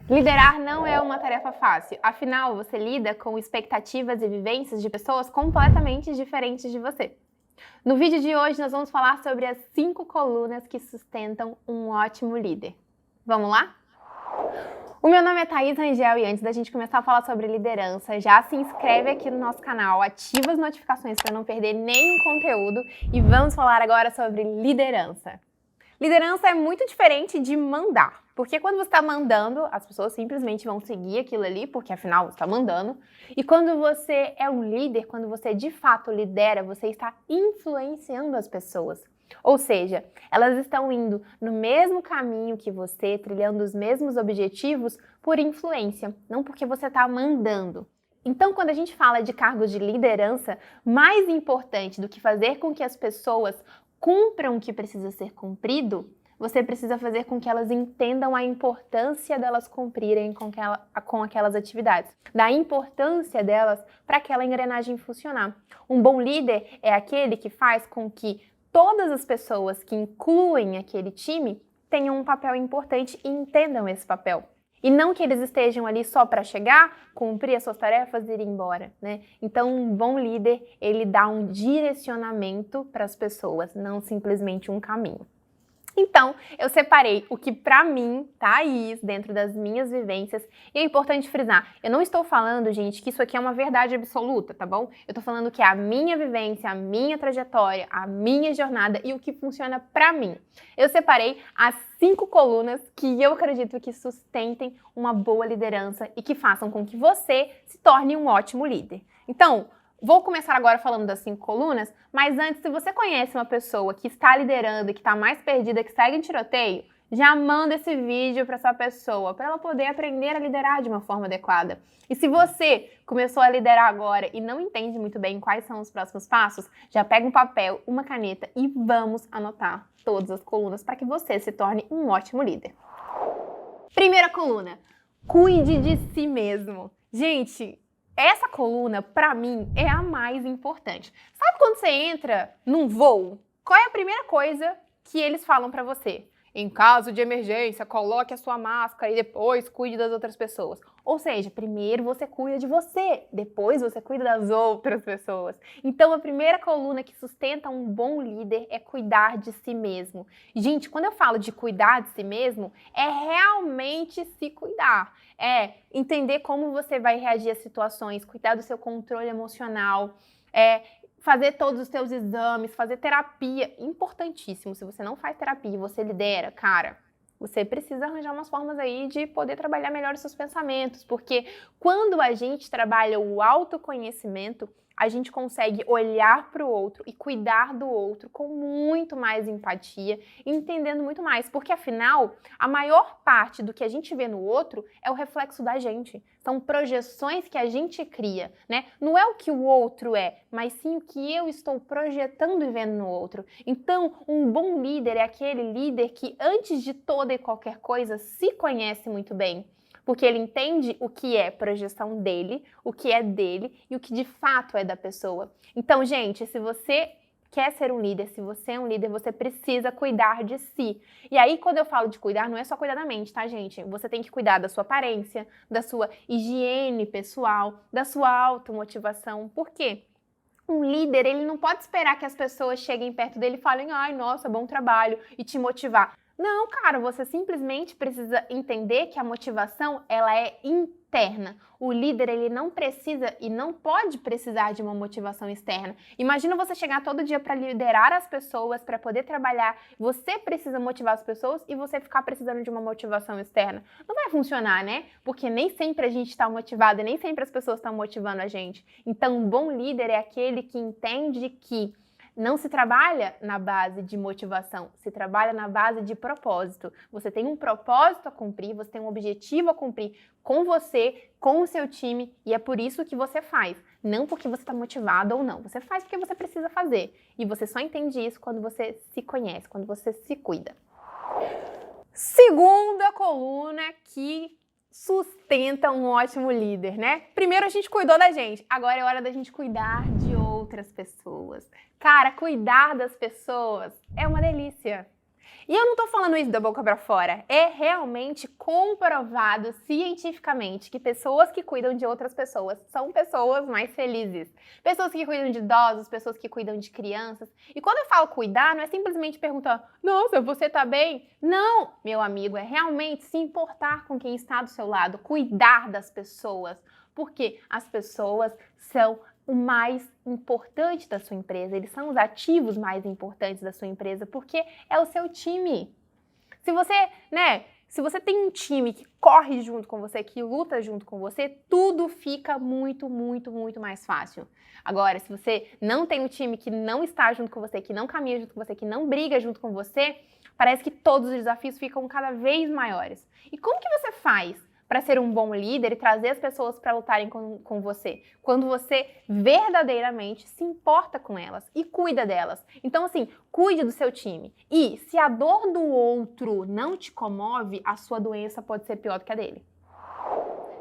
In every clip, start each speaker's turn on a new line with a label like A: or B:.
A: Liderar não é uma tarefa fácil, afinal, você lida com expectativas e vivências de pessoas completamente diferentes de você. No vídeo de hoje, nós vamos falar sobre as 5 colunas que sustentam um ótimo líder. Vamos lá? O meu nome é Thaís Rangel e antes da gente começar a falar sobre liderança, já se inscreve aqui no nosso canal, ativa as notificações para não perder nenhum conteúdo e vamos falar agora sobre liderança. Liderança é muito diferente de mandar, porque quando você está mandando, as pessoas simplesmente vão seguir aquilo ali, porque afinal você está mandando. E quando você é um líder, quando você de fato lidera, você está influenciando as pessoas. Ou seja, elas estão indo no mesmo caminho que você, trilhando os mesmos objetivos por influência, não porque você está mandando. Então, quando a gente fala de cargos de liderança, mais importante do que fazer com que as pessoas cumpram o que precisa ser cumprido, você precisa fazer com que elas entendam a importância delas cumprirem com aquelas atividades, da importância delas para aquela engrenagem funcionar. Um bom líder é aquele que faz com que todas as pessoas que incluem aquele time tenham um papel importante e entendam esse papel. E não que eles estejam ali só para chegar, cumprir as suas tarefas e ir embora, né? Então, um bom líder, ele dá um direcionamento para as pessoas, não simplesmente um caminho. Então, eu separei o que pra mim, Thaís, dentro das minhas vivências, e é importante frisar, eu não estou falando, gente, que isso aqui é uma verdade absoluta, tá bom? Eu tô falando que é a minha vivência, a minha trajetória, a minha jornada e o que funciona pra mim. Eu separei as 5 colunas que eu acredito que sustentem uma boa liderança e que façam com que você se torne um ótimo líder. Então, vou começar agora falando das 5 colunas, mas antes, se você conhece uma pessoa que está liderando e que está mais perdida, que segue em tiroteio, já manda esse vídeo para essa pessoa, para ela poder aprender a liderar de uma forma adequada. E se você começou a liderar agora e não entende muito bem quais são os próximos passos, já pega um papel, uma caneta e vamos anotar todas as colunas para que você se torne um ótimo líder. Primeira coluna, cuide de si mesmo. Gente, essa coluna, pra mim, é a mais importante. Sabe quando você entra num voo? Qual é a primeira coisa que eles falam pra você? Em caso de emergência, coloque a sua máscara e depois cuide das outras pessoas. Ou seja, primeiro você cuida de você, depois você cuida das outras pessoas. Então, a primeira coluna que sustenta um bom líder é cuidar de si mesmo. Gente, quando eu falo de cuidar de si mesmo, é realmente se cuidar. É entender como você vai reagir às situações, cuidar do seu controle emocional, fazer todos os seus exames, fazer terapia, importantíssimo. Se você não faz terapia e você lidera, cara, você precisa arranjar umas formas aí de poder trabalhar melhor os seus pensamentos, porque quando a gente trabalha o autoconhecimento, a gente consegue olhar para o outro e cuidar do outro com muito mais empatia, entendendo muito mais, porque afinal, a maior parte do que a gente vê no outro é o reflexo da gente. São projeções que a gente cria, né? Não é o que o outro é, mas sim o que eu estou projetando e vendo no outro. Então, um bom líder é aquele líder que, antes de toda e qualquer coisa, se conhece muito bem. Porque ele entende o que é projeção dele, o que é dele e o que de fato é da pessoa. Então, gente, se você quer ser um líder, se você é um líder, você precisa cuidar de si. E aí, quando eu falo de cuidar, não é só cuidar da mente, tá, gente? Você tem que cuidar da sua aparência, da sua higiene pessoal, da sua automotivação. Por quê? Um líder, ele não pode esperar que as pessoas cheguem perto dele e falem, ai, nossa, bom trabalho, e te motivar. Não, cara, você simplesmente precisa entender que a motivação, ela é interna. O líder, ele não precisa e não pode precisar de uma motivação externa. Imagina você chegar todo dia para liderar as pessoas, para poder trabalhar. Você precisa motivar as pessoas e você ficar precisando de uma motivação externa. Não vai funcionar, né? Porque nem sempre a gente está motivado e nem sempre as pessoas estão motivando a gente. Então, um bom líder é aquele que entende que não se trabalha na base de motivação, se trabalha na base de propósito. Você tem um propósito a cumprir, você tem um objetivo a cumprir com você, com o seu time, e é por isso que você faz. Não porque você está motivado ou não. Você faz porque você precisa fazer. E você só entende isso quando você se conhece, quando você se cuida. Segunda coluna que sustenta um ótimo líder, né? Primeiro a gente cuidou da gente, agora é hora da gente cuidar de outras pessoas. Cara, cuidar das pessoas é uma delícia. E eu não tô falando isso da boca pra fora. É realmente comprovado cientificamente que pessoas que cuidam de outras pessoas são pessoas mais felizes. Pessoas que cuidam de idosos, pessoas que cuidam de crianças. E quando eu falo cuidar, não é simplesmente perguntar, nossa, você tá bem? Não, meu amigo, é realmente se importar com quem está do seu lado, cuidar das pessoas. Porque as pessoas são o mais importante da sua empresa, eles são os ativos mais importantes da sua empresa, porque é o seu time. Se você tem um time que corre junto com você, que luta junto com você, tudo fica muito, muito, muito mais fácil. Agora, se você não tem um time que não está junto com você, que não caminha junto com você, que não briga junto com você, parece que todos os desafios ficam cada vez maiores. E como que você faz para ser um bom líder e trazer as pessoas para lutarem com você? Quando você verdadeiramente se importa com elas e cuida delas. Então, assim, cuide do seu time. E se a dor do outro não te comove, a sua doença pode ser pior do que a dele.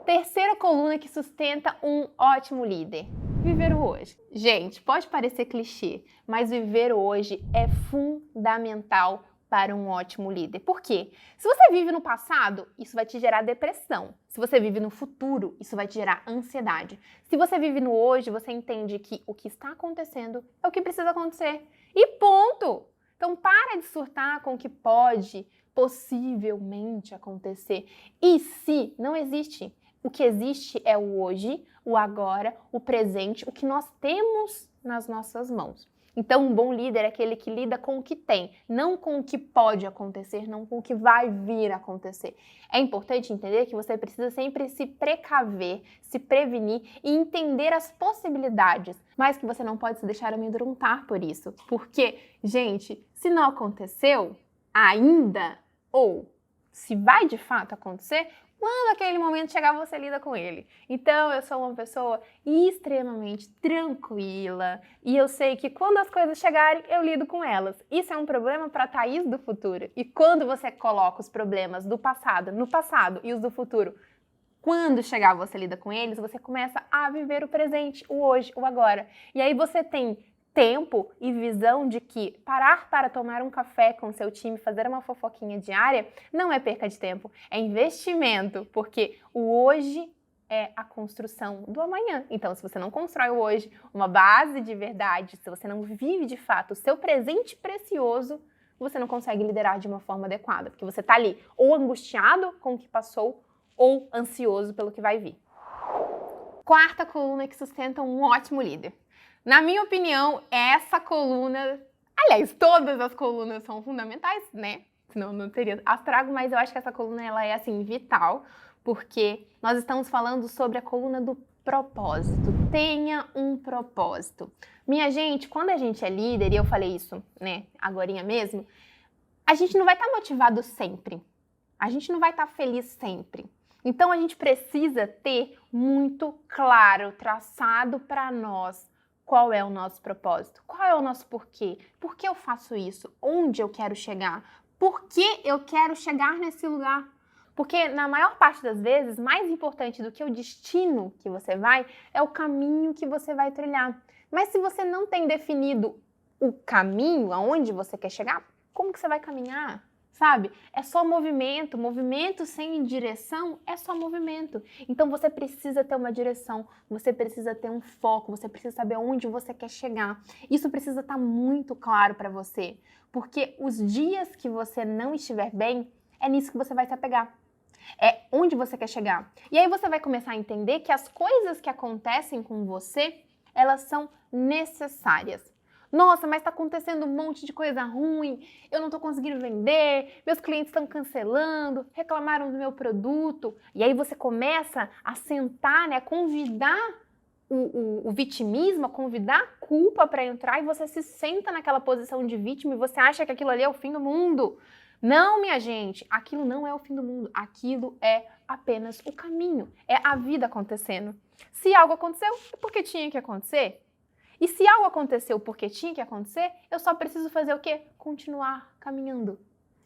A: Terceira coluna que sustenta um ótimo líder. Viver o hoje. Gente, pode parecer clichê, mas viver o hoje é fundamental para um ótimo líder. Por quê? Se você vive no passado, isso vai te gerar depressão. Se você vive no futuro, isso vai te gerar ansiedade. Se você vive no hoje, você entende que o que está acontecendo é o que precisa acontecer. E ponto! Então para de surtar com o que pode possivelmente acontecer. E se não existe. O que existe é o hoje, o agora, o presente, o que nós temos nas nossas mãos. Então, um bom líder é aquele que lida com o que tem, não com o que pode acontecer, não com o que vai vir a acontecer. É importante entender que você precisa sempre se precaver, se prevenir e entender as possibilidades, mas que você não pode se deixar amedrontar por isso. Porque, gente, se não aconteceu ainda, ou se vai de fato acontecer, quando aquele momento chegar, você lida com ele. Então, eu sou uma pessoa extremamente tranquila e eu sei que quando as coisas chegarem, eu lido com elas. Isso é um problema para a Thaís do futuro. E quando você coloca os problemas do passado no passado e os do futuro, quando chegar você lida com eles, você começa a viver o presente, o hoje, o agora. E aí você tem tempo e visão de que parar para tomar um café com seu time, fazer uma fofoquinha diária, não é perca de tempo, é investimento, porque o hoje é a construção do amanhã. Então, se você não constrói o hoje uma base de verdade, se você não vive de fato o seu presente precioso, você não consegue liderar de uma forma adequada, porque você está ali ou angustiado com o que passou ou ansioso pelo que vai vir. Quarta coluna que sustenta um ótimo líder. Na minha opinião, essa coluna, aliás, todas as colunas são fundamentais, né? Senão não teria as trago, mas eu acho que essa coluna ela é assim vital, porque nós estamos falando sobre a coluna do propósito. Tenha um propósito. Minha gente, quando a gente é líder, e eu falei isso, né, agorinha mesmo, a gente não vai estar motivado sempre. A gente não vai estar feliz sempre. Então a gente precisa ter muito claro, traçado para nós, qual é o nosso propósito? Qual é o nosso porquê? Por que eu faço isso? Onde eu quero chegar? Por que eu quero chegar nesse lugar? Porque na maior parte das vezes, mais importante do que o destino que você vai, é o caminho que você vai trilhar. Mas se você não tem definido o caminho, aonde você quer chegar, como que você vai caminhar? Sabe? É só movimento. Movimento sem direção é só movimento. Então você precisa ter uma direção, você precisa ter um foco, você precisa saber onde você quer chegar. Isso precisa estar muito claro para você, porque os dias que você não estiver bem, é nisso que você vai se apegar. É onde você quer chegar. E aí você vai começar a entender que as coisas que acontecem com você, elas são necessárias. Nossa, mas está acontecendo um monte de coisa ruim, eu não estou conseguindo vender, meus clientes estão cancelando, reclamaram do meu produto. E aí você começa a sentar, né, a convidar o vitimismo, a convidar a culpa para entrar e você se senta naquela posição de vítima e você acha que aquilo ali é o fim do mundo. Não, minha gente, aquilo não é o fim do mundo, aquilo é apenas o caminho, é a vida acontecendo. Se algo aconteceu, é porque tinha que acontecer. E se algo aconteceu porque tinha que acontecer, eu só preciso fazer o quê? Continuar caminhando,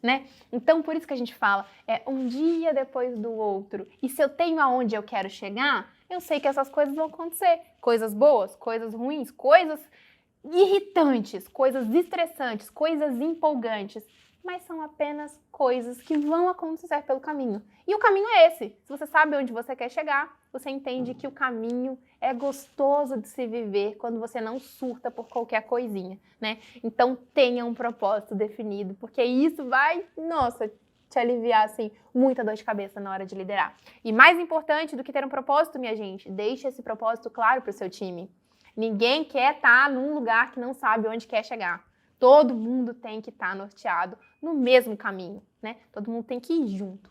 A: né? Então, por isso que a gente fala, é um dia depois do outro. E se eu tenho aonde eu quero chegar, eu sei que essas coisas vão acontecer. Coisas boas, coisas ruins, coisas irritantes, coisas estressantes, coisas empolgantes. mas são apenas coisas que vão acontecer pelo caminho. E o caminho é esse. Se você sabe onde você quer chegar, você entende que o caminho é gostoso de se viver quando você não surta por qualquer coisinha, né? Então tenha um propósito definido, porque isso vai, nossa, te aliviar, assim, muita dor de cabeça na hora de liderar. E mais importante do que ter um propósito, minha gente, deixe esse propósito claro para o seu time. Ninguém quer estar num lugar que não sabe onde quer chegar. Todo mundo tem que estar norteado no mesmo caminho, né? Todo mundo tem que ir junto.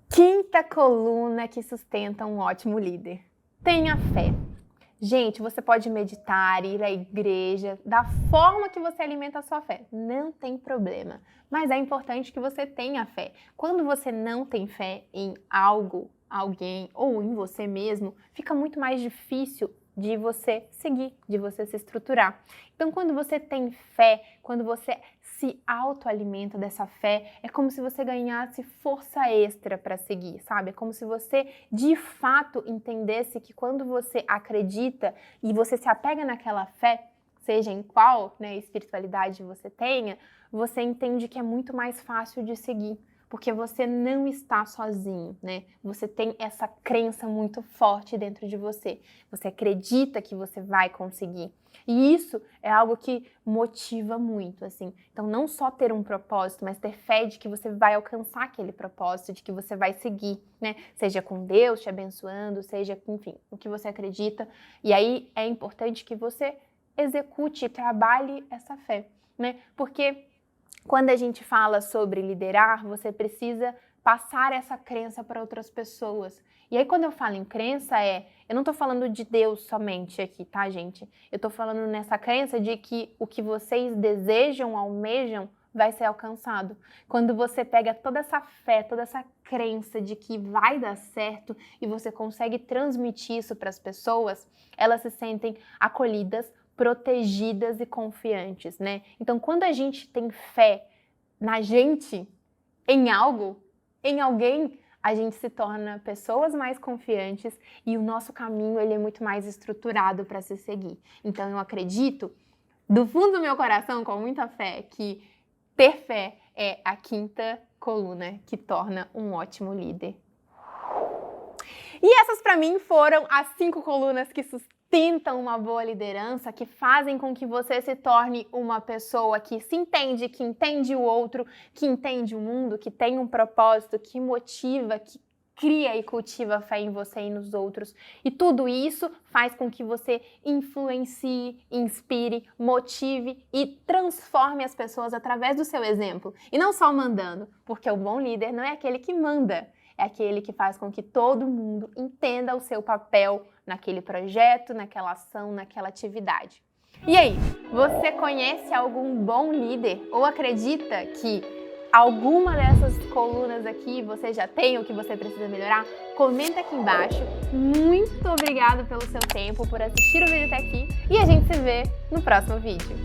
A: Quinta coluna que sustenta um ótimo líder. Tenha fé. Gente, você pode meditar, ir à igreja, da forma que você alimenta a sua fé. Não tem problema. Mas é importante que você tenha fé. Quando você não tem fé em algo, alguém ou em você mesmo, fica muito mais difícil de você seguir, de você se estruturar. Então, quando você tem fé, quando você se autoalimenta dessa fé, é como se você ganhasse força extra para seguir, sabe? É como se você, de fato, entendesse que quando você acredita e você se apega naquela fé, seja em qual, né, espiritualidade você tenha, você entende que é muito mais fácil de seguir. Porque você não está sozinho, né? Você tem essa crença muito forte dentro de você. Você acredita que você vai conseguir. E isso é algo que motiva muito, assim. Então, não só ter um propósito, mas ter fé de que você vai alcançar aquele propósito, de que você vai seguir, né? Seja com Deus te abençoando, seja, enfim, o que você acredita. E aí é importante que você execute, trabalhe essa fé, né? Porque quando a gente fala sobre liderar, você precisa passar essa crença para outras pessoas. E aí, quando eu falo em crença, eu não estou falando de Deus somente aqui, tá, gente? Eu estou falando nessa crença de que o que vocês desejam, almejam, vai ser alcançado. Quando você pega toda essa fé, toda essa crença de que vai dar certo e você consegue transmitir isso para as pessoas, elas se sentem acolhidas, protegidas e confiantes, né? Então, quando a gente tem fé na gente, em algo, em alguém, a gente se torna pessoas mais confiantes e o nosso caminho ele é muito mais estruturado para se seguir. Então, eu acredito, do fundo do meu coração, com muita fé, que ter fé é a quinta coluna que torna um ótimo líder. E essas, para mim, foram as 5 colunas que sustentam uma boa liderança, que fazem com que você se torne uma pessoa que se entende, que entende o outro, que entende o mundo, que tem um propósito, que motiva, que cria e cultiva fé em você e nos outros. E tudo isso faz com que você influencie, inspire, motive e transforme as pessoas através do seu exemplo. E não só mandando, porque o bom líder não é aquele que manda, é aquele que faz com que todo mundo entenda o seu papel naquele projeto, naquela ação, naquela atividade. E aí, você conhece algum bom líder ou acredita que alguma dessas colunas aqui você já tem ou que você precisa melhorar? Comenta aqui embaixo. Muito obrigada pelo seu tempo, por assistir o vídeo até aqui e a gente se vê no próximo vídeo.